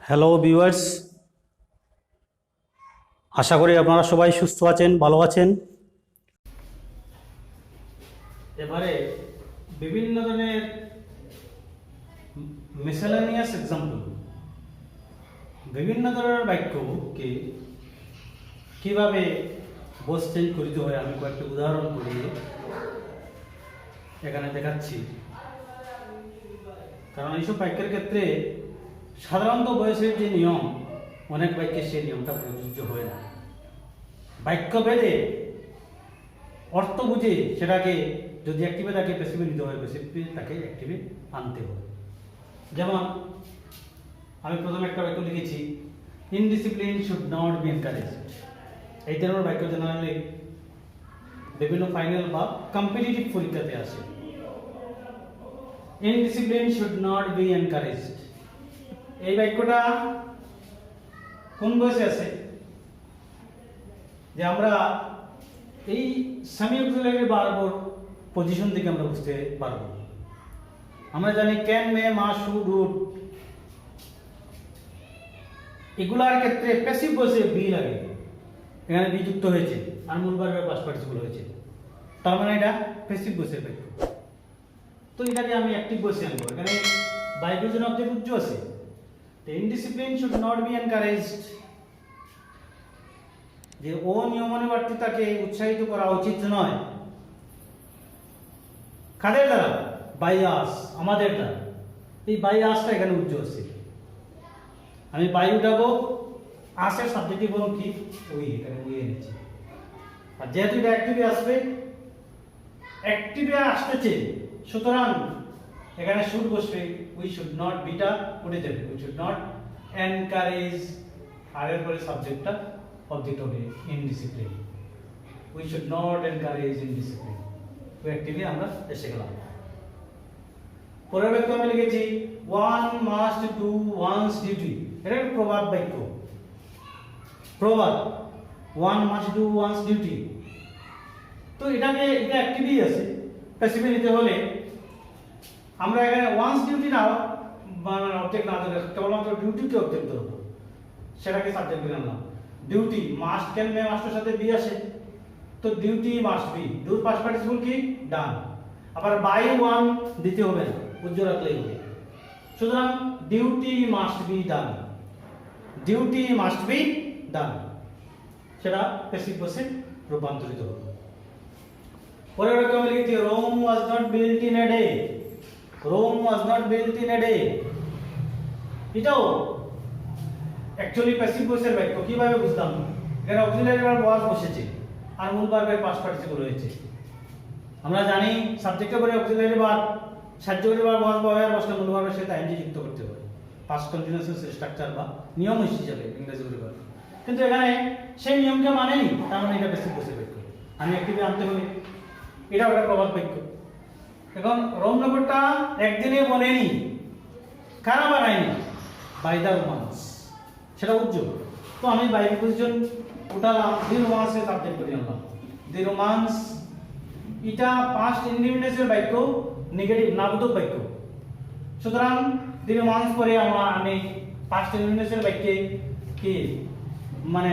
Hello viewers, আশা করি আপনারা সবাই সুস্থ আছেন, ভালো আছেন। এবারে বিভিন্ন ধরনের মিসেলেনিয়াস এক্সাম্পল, বিভিন্ন ধরনের বাক্যকে কিভাবে বস চেঞ্জ করিতে হয় আমি কয়েকটি উদাহরণ করিয়ে এখানে দেখাচ্ছি। কারণ এইসব বাক্যের ক্ষেত্রে সাধারণত বয়সের যে নিয়ম, অনেক বাক্যে সেই নিয়মটা প্রযোজ্য হয় না। বাক্য ভেদে অর্থ বুঝে সেটাকে যদি অ্যাক্টিভে তাকে প্যাসিভে নিতে হয়, প্যাসিভে তাকে অ্যাক্টিভে আনতে হয়। যেমন আমি প্রথমে একটা বাক্য লিখেছি, indiscipline should not be encouraged. এই ধরনের বাক্য জেনারেলি বিভিন্ন ফাইনাল বা কম্পিটিটিভ পরীক্ষাতে আসে। Indiscipline should not be encouraged, এই বাক্যটা কোন বয়সে আছে? যে আমরা এই সেমি অক্সিলারি ভার্ব পজিশন থেকে আমরা বুঝতে পারবো। আমরা জানি can, may, must, should, would, এগুলার ক্ষেত্রে প্যাসিভ বসে বি লাগে, এখানে বি যুক্ত হয়েছে আর মূল ভার্বের পাস্ট পার্টিসিপল হয়েছে, তার মানে এটা প্যাসিভ বসে বাক্য। তো এটাকে আমি অ্যাক্টিভ বসে আনবো, এখানে বাই প্রেজেন্ট অবজেক্ট উজ্জ আছে। Indiscipline should not be encouraged, যে অনিয়মানুবর্তিতাকে উৎসাহিত করা উচিত নয়। কাদের দ্বারা? বাই আস, আমাদের দ্বারা। এই বাই আসটা এখানে উজ্জ আছে, আমি বাই উঠাবো, আসের সাবজেক্টিভ বলুন কি উই, এখানে উই এনেছি। আর যেহেতু এটা অ্যাক্টিভে আসবে, অ্যাক্টিভে আসতেছে, সুতরাং এখানে শুড বসবে, উই শুড নট, বিটা উঠে যাবে, উই শুড নট এনকারেজ, আর এর পরে সাবজেক্টটা অবজেক্ট হবে indiscipline, we should not encourage indiscipline. তো অ্যাক্টিভে আমরা এসে গেলাম। পরের বাক্য আমি লিখেছি, one must do one's duty. এটা একটা প্রবাদ বাক্য, প্রবাদ, one must do one's duty. তো এটা অ্যাক্টিভই আছে, প্যাসিভে নিতে হলে আমরা এখানে ওয়ান্স ডিউটি না মানে অবজেক্ট না ধরে কেবলমাত্র ডিউটিকে অবজেক্ট ধরবো, সেটাকে সাবজেক্ট করে আনলাম। ডিউটি, মাস্ট, ক্যান, মে, মাস্টের সাথে বি আসে, তো ডিউটি মাস্ট বি, ডুর পাস্ট পার্টিসিপল কি ডান। আবার বাই ওয়ান দিতে হবে না, উজ্জ্ব রাখলেই হবে। সুতরাং duty must be done, duty must be done, সেটা প্যাসিভ বসে রূপান্তরিত হবে। পরের বাক্য আমি লিখেছি, Rome was not built in a day. Rome was not built in a day, এটাও অ্যাকচুয়ালি প্যাসিভ ভয়েসের বাক্য। কিভাবে বুঝলাম? এখানে অক্সিলারি ভার্ব ওয়াজ বসেছে আর মূল ভার্বের পাস্ট পার্টিসিপল হয়েছে। আমরা জানি সাবজেক্টের পরে অক্সিলারি ভার্ব, সাহায্যকারী ভার্ব ওয়াজ বা ওয়্যার বসলে মূল ভার্বের সাথে আইএনজি যুক্ত করতে হয়, পাস্ট কন্টিনিউয়াস স্ট্রাকচার বা নিয়ম হিসেবে ইংরেজি ভার্ব। কিন্তু এখানে সেই নিয়মকে মানেনি, তার মানে এটা প্যাসিভ ভয়েসের বাক্য, আমি অ্যাক্টিভে আনতে হবে। এটাও একটা প্রবাদ বাক্য। এখন রোম নগরটা একদিনে বনেনি, কারা বানায়নি? বাই দ্য রোমান্স, সেটা উজ্জ্বল। তো আমি বাই পজিশন উঠালাম, দি রোমান্সে সাবজেক্ট করে আনলাম, দি রোমান্স। এটা পাস্ট ইনডিফিনিটের বাক্য, নেগেটিভ নাবোধক বাক্য। সুতরাং দি রোমান্স পরে আমি পাস্ট ইনডিফিনিটের বাক্যে কি মানে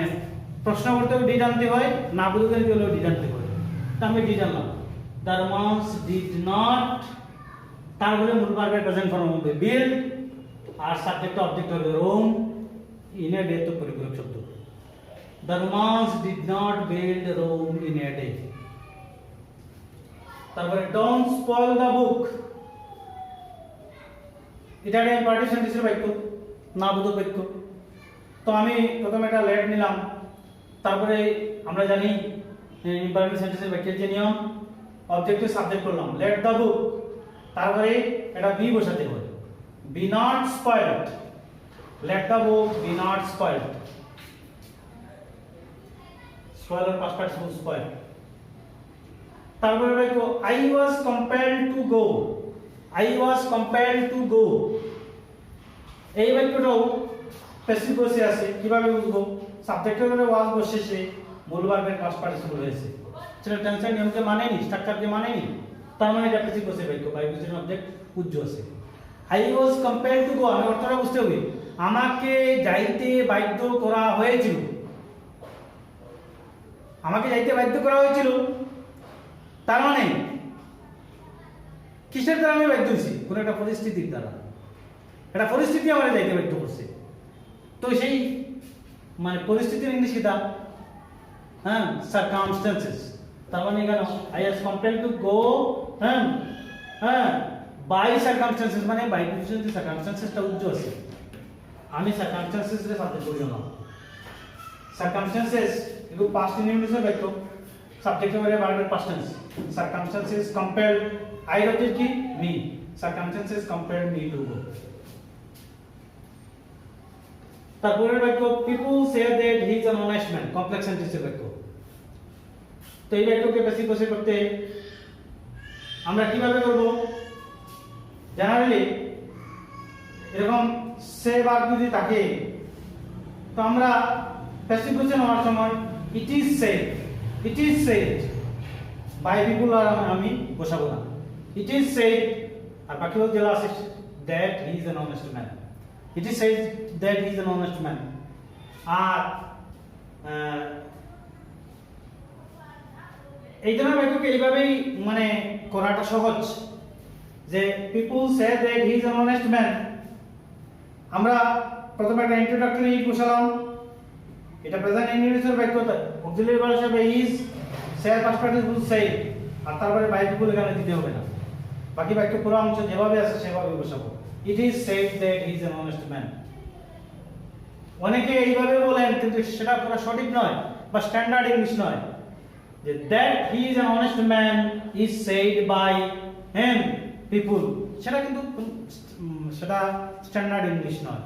প্রশ্ন করতে ডি জানতে হয়, নাবোধকের জন্য ডি জানতে হয়। তো আমি ডি জানলাম, the romance did not, তারপরে মূল ভার্বের প্রেজেন্ট ফর্ম হবে build আর সাবজেক্ট অবজেক্ট হবে রোম, in a day তো পরিপূরক শব্দ। the romance did not build Rome in a day। তারপরে don't spoil the book, এটা একটা ইম্পারেটিভ সেন্টেন্সের বাক্য, নাবোধক বাক্য। তো আমি প্রথমে একটা লেট নিলাম, তারপরে আমরা জানি ইম্পারেটিভ সেন্টেন্সের বাক্যের যে নিয়ম, অবজেক্টিভ সাবজেক্ট করলাম লেট দ্য বুক, তারপরে এটা বি বসাতে হবে, be not spoiled, let the book be not spoiled, spoil এর পাস্ট পার্টিসিপল স্পয়েল। তারপরে দেখো I was compelled to go, I was compelled to go, এই বাক্যটাও প্যাসিভ বসে আছে। কিভাবে বুঝবো? সাবজেক্টের পরে ওয়াজ বসেছে, মূল ভার্বের পাস্ট পার্টিসিপল হয়েছে, সেটা টেন্সর নিয়মকে মানেনি, স্ট্রাকচারকে মানেনি, তার মানে এটা প্যাসিভ বসে বাক্য, বাই পজিশন অবজেক্ট উজ্জ্ব আছে। আই ওয়াজ কম্পেলড টু গো, আমি অর্থটা বুঝতে হবে, আমাকে যাইতে বাধ্য করা হয়েছিল, আমাকে যাইতে বাধ্য করা হয়েছিল, তার মানে কিসের দ্বারা আমি বাধ্য হয়েছি? কোনো একটা পরিস্থিতির দ্বারা, একটা পরিস্থিতি আমার যাইতে বাধ্য করছে। তো সেই মানে পরিস্থিতির ইংলিশ কিতা? হ্যাঁ, সার্কামস্টেন্সেস। তার মানে কেন আই ওয়াজ কম্পেলড টু গো, হ্যাঁ হ্যাঁ, বাই সার্কামস্টেন্সেস, মানে বাই যে সার্কামস্টেন্সেসটা উজ্জ্বল আছে, আমি সার্কামস্টেন্সেস এর সাথে করিও না। সার্কামস্টেন্সেস এগুলো পাস্ট ইনডিফিনিট বাক্য, সাবজেক্ট হবে ভার্বের past tense. Circumstances compelled, I হচ্ছে কি me, circumstances compelled me to go. তারপরের বাক্য people say that he is an honest man, complex সেন্টেন্সের বাক্য। তো এই বাক্যকে বেশি বেশি করতে আমরা কিভাবে করব? জেনারেলি এরকম সে ভার্ব যদি থাকে তো আমরা প্যাসিভ কোশ্চেন হওয়ার সময় it is said by people আর আমি বসাবো না, ইট ইজ সেড আর বাকি যেটা আছে that he is an honest man, it is said that he is an honest man. আর এই ধরনের বাক্যকে এইভাবেই মানে করাটা সহজ, যে people say that he is an honest man. আমরা প্রথমে একটা ইন্ট্রোডাক্টরি বসালাম, এটা প্রেজেন্ট ইনডিফিনিটের বাক্য, অক্সিলিয়ারি ভার্ব হিসেবে ইজ, সে পাস্ট পার্টিসিপল সে, আর তারপরে বাই পিপল এখানে দিতে হবে না, বাকি বাক্য পুরো অংশ যেভাবে আছে সেভাবে বসাবো। ইট is said that he is an honest man. অনেকে এইভাবে বলেন কিন্তু সেটা পুরো সঠিক নয় বা স্ট্যান্ডার্ড ইংলিশ নয়, যে that he is an honest man is said by him people, সেটা কিন্তু সেটা স্ট্যান্ডার্ড ইংলিশ নয়।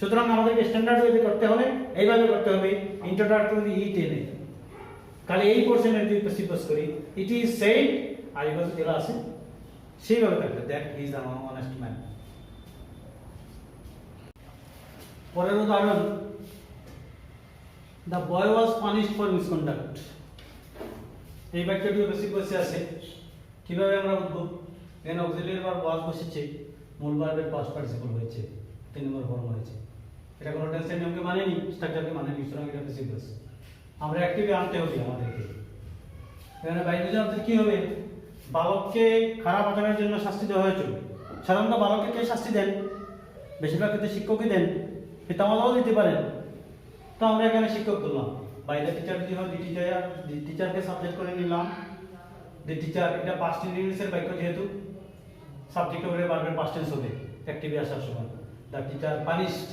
সুতরাং আমাদেরকে স্ট্যান্ডার্ড ওয়েতে করতে হলে এইভাবে করতে হবে, ইন্ট্রোডাক্টরি ই টেনে খালি এই পোরশনের যদি প্রেসিপোজ করি ইট ইজ সেড আর এই পাশে যেটা আছে সেইভাবে থাকবে that he is an honest man. পরের উদাহরণ, the boy was punished for misconduct. এই বাক্যটিও প্রেসিপোজে আছে, কিভাবে আমরা বুঝবো? এখানে অক্সিলিয়ারি ভার্ব ওয়াজ বসেছে, মূল ভার্বের পাস্ট পার্টিসিপল হয়েছে, 3 নম্বর ফর্ম হয়েছে, এটা কোনো টেন্সের নিয়মকে মানেনি, স্ট্রাকচারকে মানেনি, সুতরাং এটা প্রেসিপোজ আমরা অ্যাক্টিভে আনতে হবে আমাদেরকে। এখানে বাইরে আমাদের কি হবে? বালককে খারাপ আচরণের জন্য শাস্তি দেওয়া হয়েছিল। সাধারণত বালককে কে শাস্তি দেন? বেশিরভাগ ক্ষেত্রে শিক্ষকই দেন, পিতামাতাও দিতে পারেন। তো আমরা এখানে শিক্ষক করলাম, বাইরে টিচার যদি হয় টিচারকে সাবজেক্ট করে নিলাম, দি টিচার, এটা পাস্ট ইনডিফিনিটের বাক্য যেহেতু সাবজেক্ট হবে ভার্বের পাস্ট টেন্স হবে অ্যাক্টিভে আসার সময়। The teacher punished,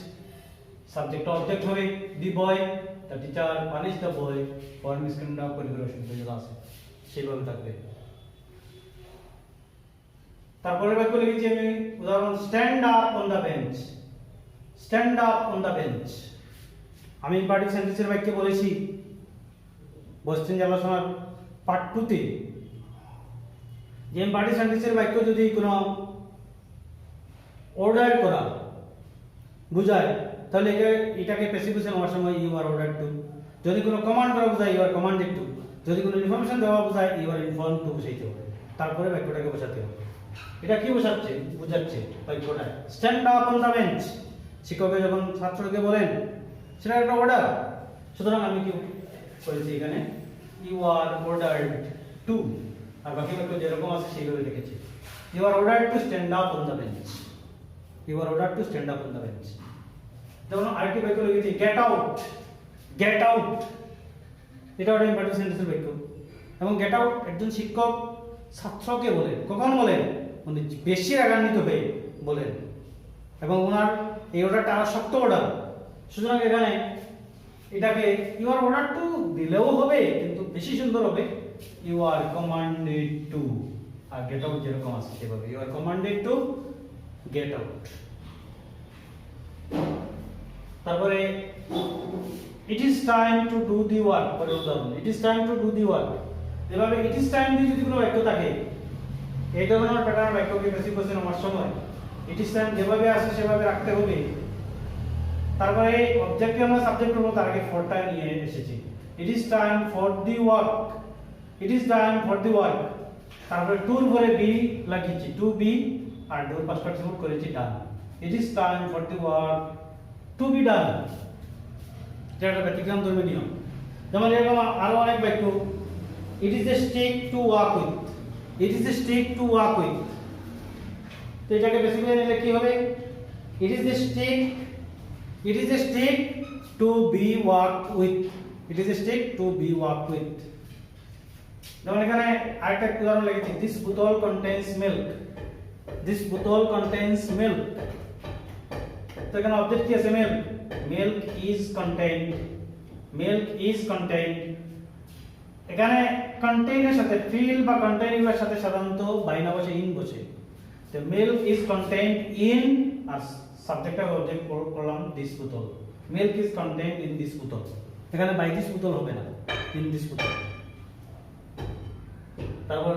subject object হবে the boy, the teacher punished the boy for misconduct, পরিগ্রেশন যেটা আছে সেইভাবে থাকবে। তারপরে বাক্য লিখেছি আমি উদাহরণ, stand up on the bench, stand up on the bench. আমি ইম্পারেটিভ সেন্টেন্সের বাক্যে বলেছি বসছেন আলোচনার পার্ট 2 তে, যে ইম্পারেটিভ সেন্টেন্সের বাক্য যদি কোনো অর্ডার করা বুঝায় তাহলে এটাকে প্যাসিভ হওয়ার সময় ইউ আর অর্ডার টু, যদি কোনো কমান্ড করা বোঝায় ইউ আর কমান্ডেড টু, যদি কোনো ইনফরমেশন দেওয়া বোঝায় ইউ আর ইনফর্মড টু বসাইতে হবে, তারপরে বাক্যটাকে বোঝাতে হবে। এটা কি বোঝাচ্ছে? বোঝাচ্ছে বাক্যটা stand up on the bench. শিক্ষকে যখন ছাত্রকে বলেন সেটা একটা অর্ডার, সুতরাং আমি কি করেছি এখানে ইউ আর অর্ডার্ড টু, আর বাকি বাক্য যেরকম আছে সেইভাবে লিখেছি, you are ordered to stand up on the bench, you are ordered to stand up on the bench. যেমন আরেকটি বাক্য লিখেছি গেট আউট, গেট আউট, এটা একটা ইম্পারেটিভ সেন্টেন্সের বাক্য। এবং গেট আউট একজন শিক্ষক ছাত্রকে বলেন, কখন বলেন? উনি বেশি রাগান্বিত হয়ে বলেন, এবং ওনার এই অর্ডারটা আরো শক্ত অর্ডার, সুতরাং এখানে এটাকে ইউ আর অর্ডার টু দিলেও হবে কিন্তু বেশি সুন্দর হবে ইউ আর কমান্ডেড টু, আর গেট আউট যেরকম আছে সেভাবে you are commanded to get out. তারপরে it is time to do the work, পরের উদাহরণ it is time to do the work. এভাবে ইট ইজ টাইম দিয়ে যদি কোনো বাক্য থাকে, এই ধরনের প্যাটার্ন বাক্যকে বেশি কোশ্চেন হওয়ার সময় ইট ইজ টাইম যেভাবে আসে সেভাবে রাখতে হবে। তারপরে অবজেক্টকে আমরা সাবজেক্ট করব, তার আগে ফরটা নিয়ে এসেছি, it is time for the work, it is time for the work. তারপরে টুর পরে বি লাগিয়েছি, টু বি আর ডোর পাস্ট পার্টিসিপল করেছি done. It is time for the work to be done. এটা একটা ব্যতিক্রম ধর্মী নিয়ম। যেমন এরকম আরো অনেক বাক্য, it is a stick to walk with, it is a stick to walk with. তো এটাকে বেসিক্যালি নিলে কি হবে, it is a stick, it is a stick to be walk with, it is a stick to be walk with. যেমন এখানে আরেকটা উদাহরণ লিখেছি, দিস বোতল কন্টেইনস মিল্ক, দিস বোতল কন্টেইনস মিল্ক। তো এখানে অবজেক্ট কি আছে, milk, milk is contained, milk is contained. এখানে কন্টেইনের সাথে ফিল বা কন্টেইনের সাথে সাধারণত বাই না বসে ইন বসে। তো মিল্ক ইজ কন্টেইনড ইন, আর সাবজেক্ট আর অবজেক্ট করলাম দিস বোতল, milk is contained in this বোতল। এখানে বাই দিস বোতল হবে না, ইন দিস বোতল। তারপর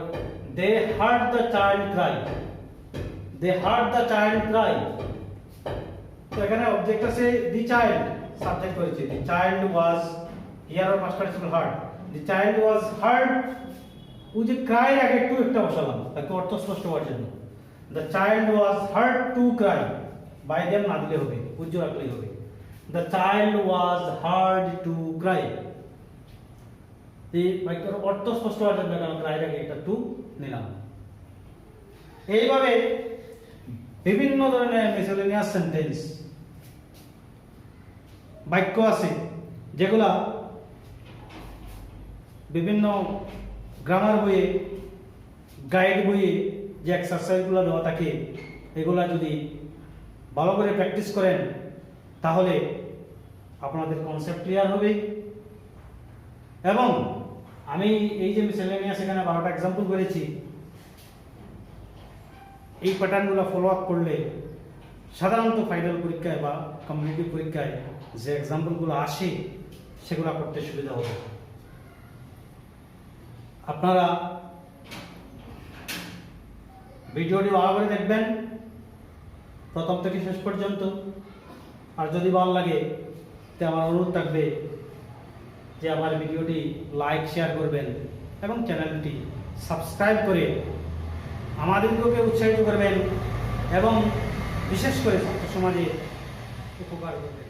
they heard the child cry, they heard the child cry. তো এখানে অবজেক্ট আছে দি চাইল্ড, সাবজেক্ট করেছে the child was, here or past participle heard, the child was heard. ওই যে ক্রাই আগে একটু একটা বসালাম তাকে অর্থ স্পষ্ট হওয়ার জন্য। The child was heard to cry, by them না দিলে হবে, উজ্জ্বল রাখলেই হবে। The child was heard to cry. এই বাক্যের অর্থ স্পষ্ট হওয়ার জন্য ক্রাইর আগে একটা টু নিলাম। এইভাবে বিভিন্ন ধরনের মিসেলেনিয়াস সেন্টেন্স বাক্য আছে যেগুলা বিভিন্ন গ্রামার বইয়ে, গাইড বইয়ে যে এক্সারসাইজগুলো দেওয়া থাকে, এগুলা যদি ভালো করে প্র্যাকটিস করেন তাহলে আপনাদের কনসেপ্ট ক্লিয়ার হবে। এবং আমি এই যে মিসেলেনিয়াস এখানে 12টা এক্সাম্পল করেছি, এই প্যাটার্নগুলো ফলো আপ করলে সাধারণত ফাইনাল পরীক্ষায় বা কমিউনিটি পরীক্ষায় যে এক্সাম্পলগুলো আসে সেগুলো করতে সুবিধা হবে। আপনারা ভিডিওটি ভালো করে দেখবেন প্রথম থেকে শেষ পর্যন্ত। আর যদি ভালো লাগে তো আমার অনুরোধ থাকবে যে আমার ভিডিওটি লাইক শেয়ার করবেন এবং চ্যানেলটি সাবস্ক্রাইব করে আমাদেরকে উৎসাহিত করবেন এবং বিশেষ করে ছাত্র সমাজে উপকার করবেন।